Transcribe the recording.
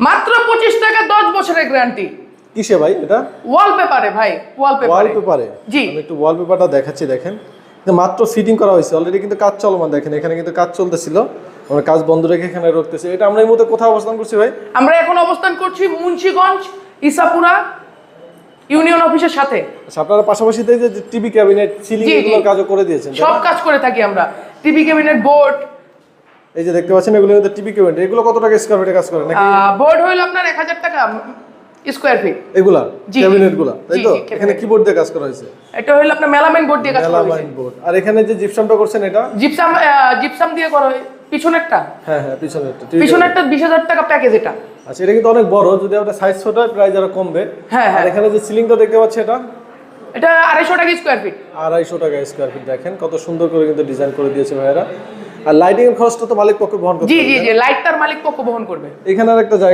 মাত্র 25 টাকা 10 বছরের গ্যারান্টি। কিসে ভাই এটা? ওয়ালপেপারে ভাই, ওয়ালপেপারে। জি আমি একটু ওয়ালপেপারটা দেখাচ্ছি, দেখেন মাত্র ফিটিং করা হয়েছে, অলরেডি কিন্তু কাজ চলমান। দেখেন এখানে কিন্তু কাজ চলতেছিল, আমরা কাজ বন্ধ রেখে এখানে রাখতেছি। এটা আমরা এই মুহূর্তে কোথায় অবস্থান করছি ভাই? আমরা এখন অবস্থান করছি মুন্সিগঞ্জ ইসাপুরা ইউনিয়ন অফিসের সাথে। আচ্ছা, আপনারা পাশাপাশি যে টিভি ক্যাবিনেট, সিলিং এগুলোর কাজও করে দিয়েছেন? সব কাজ করে থাকি আমরা। টিভি ক্যাবিনেট, বোর্ড, এই যে দেখতে পাচ্ছেন এগুলো কিন্তু টিভি ক্যাবিনেট। এগুলো কত টাকা স্কয়ার ফিটে কাজ করে নাকি? বোর্ড হইল আপনার 1000 টাকা স্কয়ার ফিট। এগুলা ক্যাবিনেটগুলা, তাই তো? এখানে কিবোর্ড দিয়ে কাজ করা হয়েছে। এটা হইল আপনার মেলামাইন বোর্ড দিয়ে কাজ করা হয়েছে। Melamine board. আর এখানে যে জিপসামটা করছেন এটা? জিপসাম দিয়ে করা হয়। পিছনেরটা? হ্যাঁ হ্যাঁ, পিছনেরটা। 20,000 টাকা প্যাকেজ এটা। আচ্ছা, এটা কিন্তু অনেক বড়, যদি আপনার সাইজ ছোট হয় প্রাইস আরো কমবে। হ্যাঁ। আর এখানে যে সিলিংটা দেখতে পাচ্ছি এটা? এটা 250 টাকা স্কয়ার ফিট। 250 টাকা স্কয়ার ফিট। দেখেন কত সুন্দর করে কিন্তু ডিজাইন করে দিয়েছে ভাইরা। আর লাইটিং এর খরচটা তো মালিক পক্ষ বহন করবে। জি, লাইটটার মালিক পক্ষ বহন করবে। এখানে আর একটা জায়গা